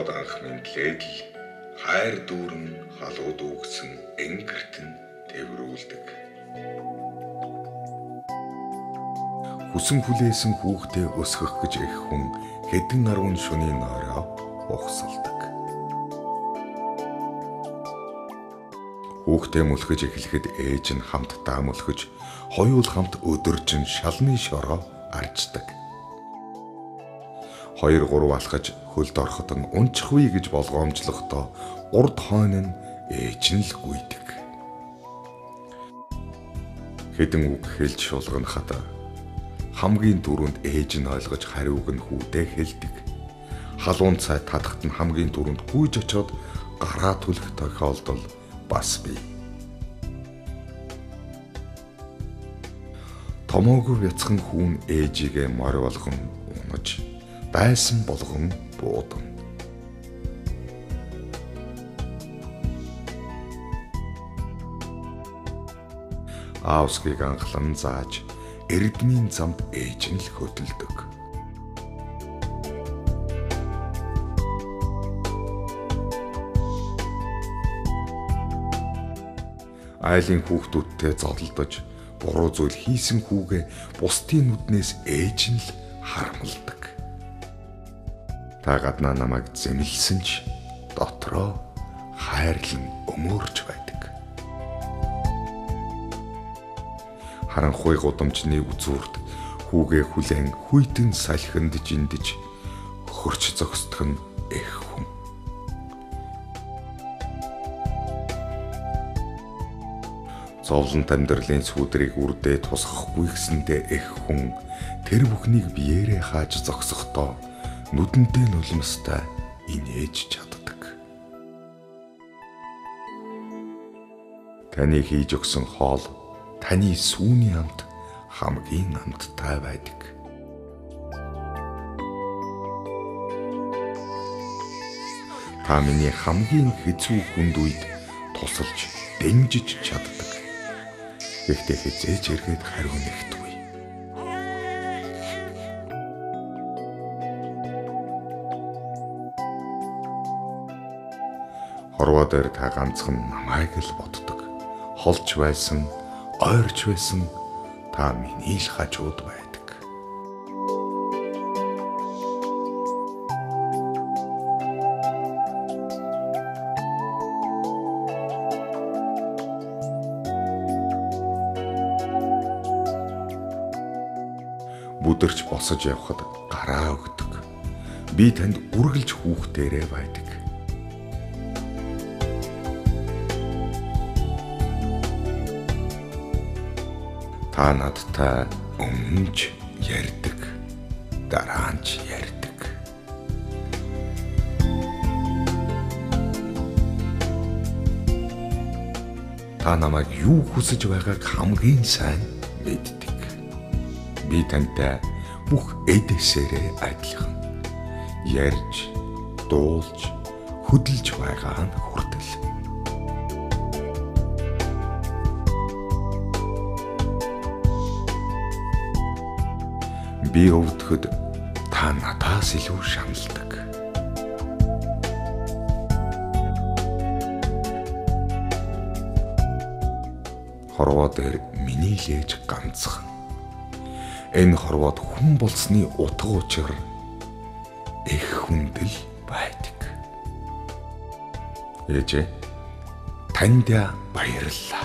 доод анх мэдлээд л хайр дүүрэн халууд үгсэн энгэртэн тэврүүлдэг. Хүсэн хүлээсэн хүүхдээ өсгөх гэж их хүн хэдэн 10 шөнийн орой ухсалдаг. Хүүхдээ мөлхөж эхлэхэд ээж нь хамтдаа мөлхөж, хоёул хамт өдөржин шалны шороо арчдаг. 2-3 алхаж хөлд ороход нь унчихвээ гэж болгоомжлохдоо урд хойно нь ээж нь л гүйдэг. Хэдэн үг хэлж шулганахад хамгийн түрүүнд ээж нь ойлгож хариуг нь хүүдээ хэлдэг. Халуун цай тадахт нь хамгийн түрүүнд гүйж очоод гараа түлэх тохиолдол бас бий. Томоогүй бяцхан хүүн ээжигээ морь болгон унаж, байсан болгон буудан. Аавсгийг анхлан зааж, эрдмийн замд ээж нь л хөдөлдөг. Айлын хүүхдүүдтэй зодолдож, буруу зүйл хийсэн хүүгээ бусдын нүднээс ээж нь л харамлдаг. Та гаднаа намайг зэмлсэн ч дотроо хайрлан өмөрч байдаг. Харанхуй гудамжны үзүүрт хүүгээ хүлээн хүйтэн салхинд жиндэж хөрч зогсдох нь эх хүн. Зовлонт амьдралын сүдрийг үрдээ тусгахгүй гэсэндээ эх хүн тэр бүхнийг биеэрээ хааж зогсохдоо нүдэнтэй нулимстай инээж чаддаг. Таны хийж өгсөн хоол таны сүүний амт хамгийн амттай байдаг. Та миний хамгийн хэцүү хүнд үед тусалж дэмжиж чаддаг. Гэхдээ хизээж эргээд хариу нэгтгүй. Хорвоо дээр та ганцхан намайг л боддог. Холж байсан, ойрч байсан та миний л хажууд байдаг. Бүдэрч босож явхад гараа өгдөг. Би танд үргэлж хүүхдээрээ байдаг. Та надтай өмнөж ярьдаг, дараа нь ярьдаг. Та намайг юу хүсэж байгааг хамгийн сайн мэддэг. Би тантай бүх эдээсээрээ адилхан ярьж, дуулж, хөдөлж байгаа нь хүртэл. Би өвдөхөд та надаас илүү шаналдаг. Хорвоо дээр миний л ээж ганцхан. Энэ хорвоод хүн болсны утга учир их хүндэл байдаг. Ээжээ, танд баярлалаа.